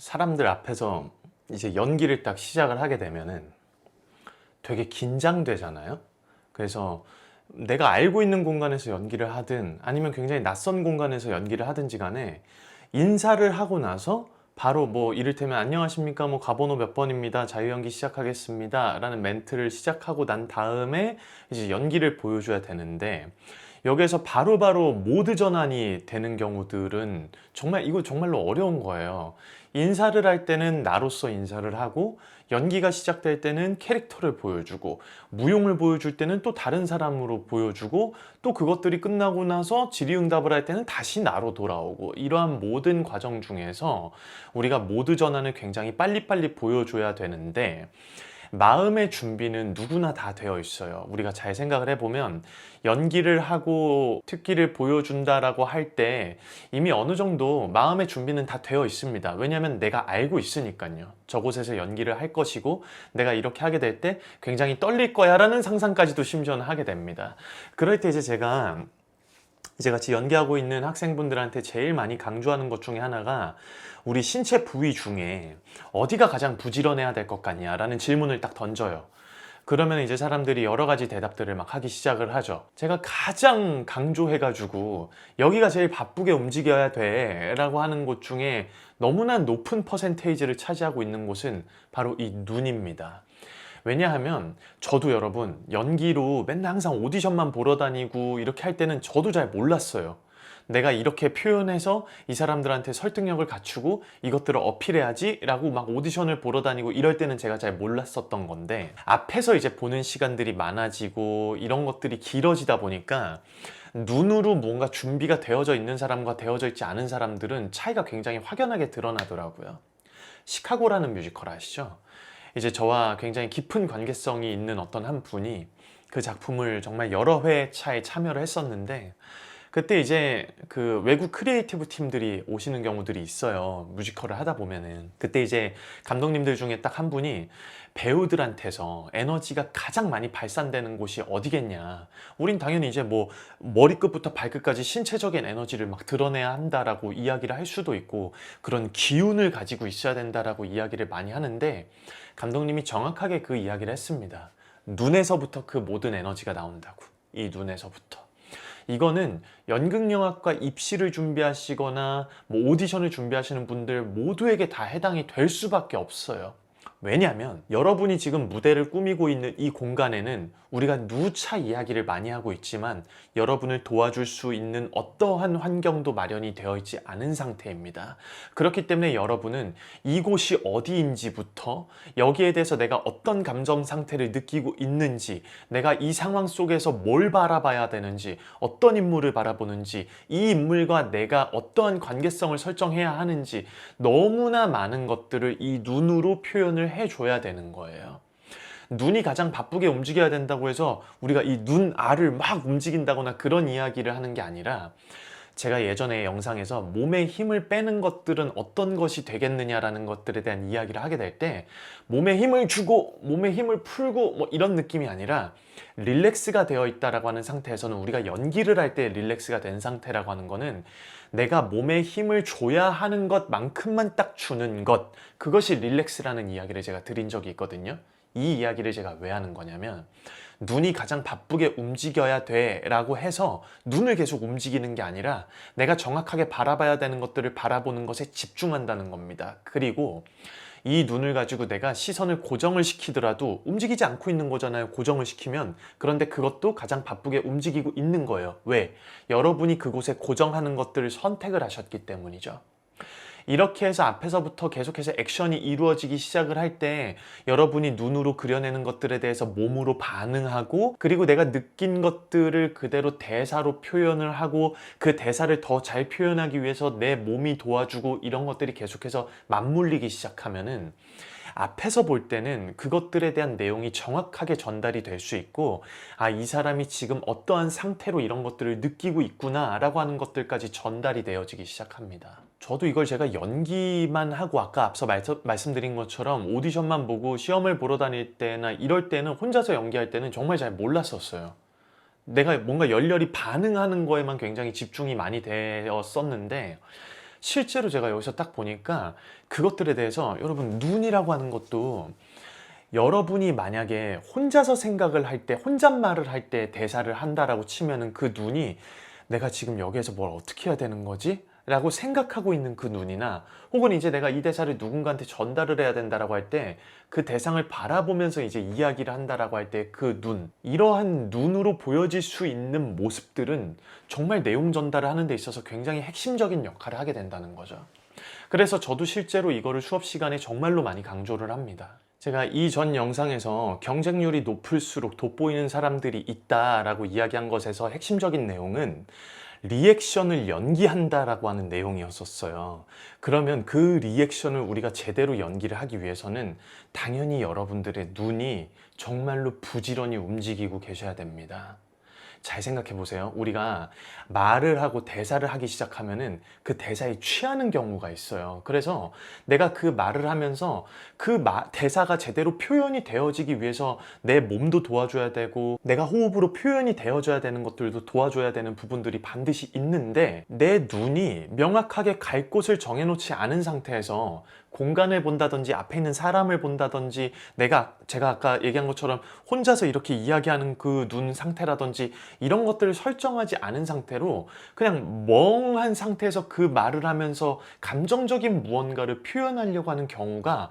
사람들 앞에서 이제 연기를 딱 시작을 하게 되면은 되게 긴장되잖아요. 그래서 내가 알고 있는 공간에서 연기를 하든 아니면 굉장히 낯선 공간에서 연기를 하든지 간에 인사를 하고 나서 바로 뭐 이를테면 안녕하십니까 뭐 가번호 몇 번입니다 자유연기 시작하겠습니다 라는 멘트를 시작하고 난 다음에 이제 연기를 보여줘야 되는데, 여기에서 바로바로 모드 전환이 되는 경우들은 정말 이거 정말로 어려운 거예요. 인사를 할 때는 나로서 인사를 하고, 연기가 시작될 때는 캐릭터를 보여주고, 무용을 보여줄 때는 또 다른 사람으로 보여주고, 또 그것들이 끝나고 나서 질의응답을 할 때는 다시 나로 돌아오고, 이러한 모든 과정 중에서 우리가 모드 전환을 굉장히 빨리빨리 보여줘야 되는데, 마음의 준비는 누구나 다 되어 있어요. 우리가 잘 생각을 해보면 연기를 하고 특기를 보여준다라고 할 때 이미 어느 정도 마음의 준비는 다 되어 있습니다. 왜냐하면 내가 알고 있으니까요. 저곳에서 연기를 할 것이고 내가 이렇게 하게 될 때 굉장히 떨릴 거야 라는 상상까지도 심지어는 하게 됩니다. 그럴 때 이제 제가 같이 연기하고 있는 학생분들한테 제일 많이 강조하는 것 중에 하나가, 우리 신체 부위 중에 어디가 가장 부지런해야 될 것 같냐 라는 질문을 딱 던져요. 그러면 이제 사람들이 여러 가지 대답들을 막 하기 시작을 하죠. 제가 가장 강조해가지고 여기가 제일 바쁘게 움직여야 돼 라고 하는 곳 중에 너무나 높은 퍼센테이지를 차지하고 있는 곳은 바로 이 눈입니다. 왜냐하면 저도 여러분 연기로 맨날 항상 오디션만 보러 다니고 이렇게 할 때는 저도 잘 몰랐어요. 내가 이렇게 표현해서 이 사람들한테 설득력을 갖추고 이것들을 어필해야지 라고 막 오디션을 보러 다니고 이럴 때는 제가 잘 몰랐었던 건데, 앞에서 이제 보는 시간들이 많아지고 이런 것들이 길어지다 보니까 눈으로 뭔가 준비가 되어져 있는 사람과 되어져 있지 않은 사람들은 차이가 굉장히 확연하게 드러나더라고요. 시카고라는 뮤지컬 아시죠? 이제 저와 굉장히 깊은 관계성이 있는 어떤 한 분이 그 작품을 정말 여러 회 차에 참여를 했었는데, 그때 이제 그 외국 크리에이티브 팀들이 오시는 경우들이 있어요. 뮤지컬을 하다 보면은. 그때 이제 감독님들 중에 딱 한 분이 배우들한테서 에너지가 가장 많이 발산되는 곳이 어디겠냐. 우린 당연히 이제 뭐 머리끝부터 발끝까지 신체적인 에너지를 막 드러내야 한다라고 이야기를 할 수도 있고, 그런 기운을 가지고 있어야 된다라고 이야기를 많이 하는데, 감독님이 정확하게 그 이야기를 했습니다. 눈에서부터 그 모든 에너지가 나온다고. 이 눈에서부터. 이거는 연극영화과 입시를 준비하시거나 뭐 오디션을 준비하시는 분들 모두에게 다 해당이 될 수밖에 없어요. 왜냐하면 여러분이 지금 무대를 꾸미고 있는 이 공간에는 우리가 누차 이야기를 많이 하고 있지만 여러분을 도와줄 수 있는 어떠한 환경도 마련이 되어 있지 않은 상태입니다. 그렇기 때문에 여러분은 이곳이 어디인지부터, 여기에 대해서 내가 어떤 감정 상태를 느끼고 있는지, 내가 이 상황 속에서 뭘 바라봐야 되는지, 어떤 인물을 바라보는지, 이 인물과 내가 어떠한 관계성을 설정해야 하는지, 너무나 많은 것들을 이 눈으로 표현을 해줘야 되는 거예요. 눈이 가장 바쁘게 움직여야 된다고 해서 우리가 이 눈알을 막 움직인다거나 그런 이야기를 하는 게 아니라, 제가 예전에 영상에서 몸에 힘을 빼는 것들은 어떤 것이 되겠느냐라는 것들에 대한 이야기를 하게 될 때, 몸에 힘을 주고 몸에 힘을 풀고 뭐 이런 느낌이 아니라 릴렉스가 되어 있다라고 하는 상태에서는, 우리가 연기를 할 때 릴렉스가 된 상태라고 하는 거는 내가 몸에 힘을 줘야 하는 것만큼만 딱 주는 것, 그것이 릴렉스라는 이야기를 제가 드린 적이 있거든요. 이 이야기를 제가 왜 하는 거냐면, 눈이 가장 바쁘게 움직여야 돼 라고 해서 눈을 계속 움직이는 게 아니라 내가 정확하게 바라봐야 되는 것들을 바라보는 것에 집중한다는 겁니다. 그리고 이 눈을 가지고 내가 시선을 고정을 시키더라도 움직이지 않고 있는 거잖아요. 고정을 시키면. 그런데 그것도 가장 바쁘게 움직이고 있는 거예요. 왜? 여러분이 그곳에 고정하는 것들을 선택을 하셨기 때문이죠. 이렇게 해서 앞에서부터 계속해서 액션이 이루어지기 시작을 할 때 여러분이 눈으로 그려내는 것들에 대해서 몸으로 반응하고, 그리고 내가 느낀 것들을 그대로 대사로 표현을 하고, 그 대사를 더 잘 표현하기 위해서 내 몸이 도와주고, 이런 것들이 계속해서 맞물리기 시작하면은 앞에서 볼 때는 그것들에 대한 내용이 정확하게 전달이 될 수 있고, 아, 이 사람이 지금 어떠한 상태로 이런 것들을 느끼고 있구나 라고 하는 것들까지 전달이 되어지기 시작합니다. 저도 이걸 제가 연기만 하고 아까 앞서 말씀드린 것처럼 오디션만 보고 시험을 보러 다닐 때나 이럴 때는, 혼자서 연기할 때는 정말 잘 몰랐었어요. 내가 뭔가 열렬히 반응하는 거에만 굉장히 집중이 많이 되었었는데, 실제로 제가 여기서 딱 보니까 그것들에 대해서 여러분 눈이라고 하는 것도 여러분이 만약에 혼자서 생각을 할 때, 혼잣말을 할 때 대사를 한다라고 치면은 그 눈이 내가 지금 여기에서 뭘 어떻게 해야 되는 거지? 라고 생각하고 있는 그 눈이나 혹은 이제 내가 이 대사를 누군가한테 전달을 해야 된다라고 할 때 그 대상을 바라보면서 이제 이야기를 한다라고 할 때 그 눈, 이러한 눈으로 보여질 수 있는 모습들은 정말 내용 전달을 하는 데 있어서 굉장히 핵심적인 역할을 하게 된다는 거죠. 그래서 저도 실제로 이거를 수업 시간에 정말로 많이 강조를 합니다. 제가 이전 영상에서 경쟁률이 높을수록 돋보이는 사람들이 있다라고 이야기한 것에서 핵심적인 내용은 리액션을 연기한다라고 하는 내용이었었어요. 그러면 그 리액션을 우리가 제대로 연기를 하기 위해서는 당연히 여러분들의 눈이 정말로 부지런히 움직이고 계셔야 됩니다. 잘 생각해 보세요. 우리가 말을 하고 대사를 하기 시작하면은 그 대사에 취하는 경우가 있어요. 그래서 내가 그 말을 하면서 그 대사가 제대로 표현이 되어지기 위해서 내 몸도 도와줘야 되고 내가 호흡으로 표현이 되어져야 되는 것들도 도와줘야 되는 부분들이 반드시 있는데 내 눈이 명확하게 갈 곳을 정해놓지 않은 상태에서 공간을 본다든지 앞에 있는 사람을 본다든지 제가 아까 얘기한 것처럼 혼자서 이렇게 이야기하는 그 눈 상태라든지 이런 것들을 설정하지 않은 상태로 그냥 멍한 상태에서 그 말을 하면서 감정적인 무언가를 표현하려고 하는 경우가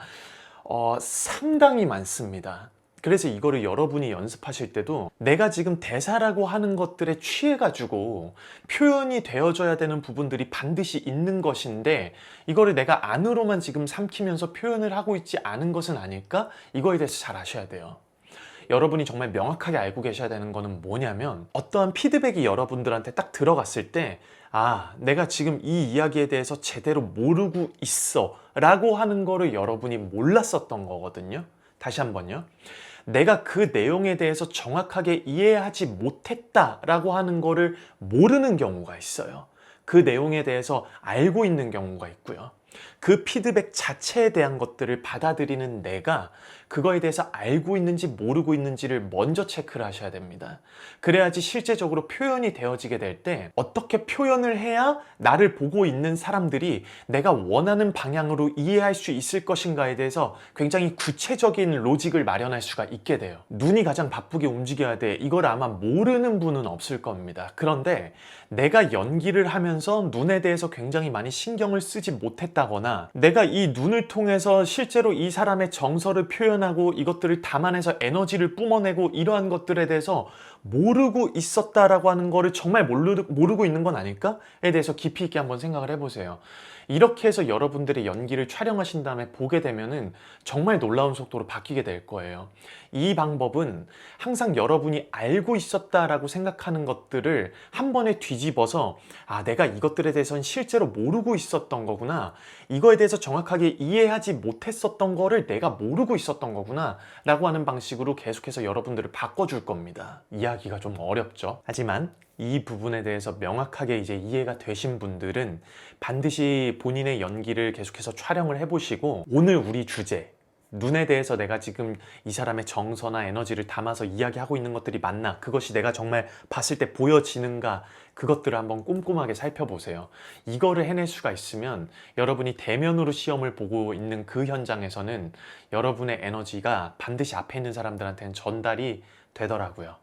상당히 많습니다. 그래서 이거를 여러분이 연습하실 때도 내가 지금 대사라고 하는 것들에 취해가지고 표현이 되어져야 되는 부분들이 반드시 있는 것인데 이거를 내가 안으로만 지금 삼키면서 표현을 하고 있지 않은 것은 아닐까? 이거에 대해서 잘 아셔야 돼요. 여러분이 정말 명확하게 알고 계셔야 되는 거는 뭐냐면 어떠한 피드백이 여러분들한테 딱 들어갔을 때 내가 지금 이 이야기에 대해서 제대로 모르고 있어 라고 하는 거를 여러분이 몰랐었던 거거든요. 다시 한번요. 내가 그 내용에 대해서 정확하게 이해하지 못했다라고 하는 거를 모르는 경우가 있어요. 그 내용에 대해서 알고 있는 경우가 있고요. 그 피드백 자체에 대한 것들을 받아들이는 내가 그거에 대해서 알고 있는지 모르고 있는지를 먼저 체크를 하셔야 됩니다. 그래야지 실제적으로 표현이 되어지게 될 때 어떻게 표현을 해야 나를 보고 있는 사람들이 내가 원하는 방향으로 이해할 수 있을 것인가에 대해서 굉장히 구체적인 로직을 마련할 수가 있게 돼요. 눈이 가장 바쁘게 움직여야 돼. 이걸 아마 모르는 분은 없을 겁니다. 그런데 내가 연기를 하면서 눈에 대해서 굉장히 많이 신경을 쓰지 못했다거나 내가 이 눈을 통해서 실제로 이 사람의 정서를 표현하고 이것들을 담아내서 에너지를 뿜어내고 이러한 것들에 대해서 모르고 있었다라고 하는 거를 정말 모르고 있는 건 아닐까?에 대해서 깊이 있게 한번 생각을 해보세요. 이렇게 해서 여러분들의 연기를 촬영하신 다음에 보게 되면은 정말 놀라운 속도로 바뀌게 될 거예요. 이 방법은 항상 여러분이 알고 있었다라고 생각하는 것들을 한 번에 뒤집어서 내가 이것들에 대해서는 실제로 모르고 있었던 거구나. 이거에 대해서 정확하게 이해하지 못했었던 거를 내가 모르고 있었던 거구나 라고 하는 방식으로 계속해서 여러분들을 바꿔줄 겁니다. 이야기가 좀 어렵죠. 하지만 이 부분에 대해서 명확하게 이제 이해가 되신 분들은 반드시 본인의 연기를 계속해서 촬영을 해보시고 오늘 우리 주제 눈에 대해서 내가 지금 이 사람의 정서나 에너지를 담아서 이야기하고 있는 것들이 맞나? 그것이 내가 정말 봤을 때 보여지는가? 그것들을 한번 꼼꼼하게 살펴보세요. 이거를 해낼 수가 있으면 여러분이 대면으로 시험을 보고 있는 그 현장에서는 여러분의 에너지가 반드시 앞에 있는 사람들한테는 전달이 되더라고요.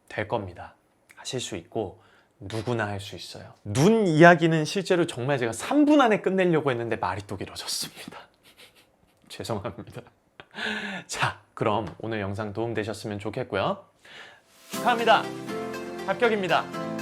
될 겁니다. 하실 수 있고 누구나 할 수 있어요. 눈 이야기는 실제로 정말 제가 3분 안에 끝내려고 했는데 말이 또 길어졌습니다. 죄송합니다. 자, 그럼 오늘 영상 도움되셨으면 좋겠고요. 축하합니다. 합격입니다.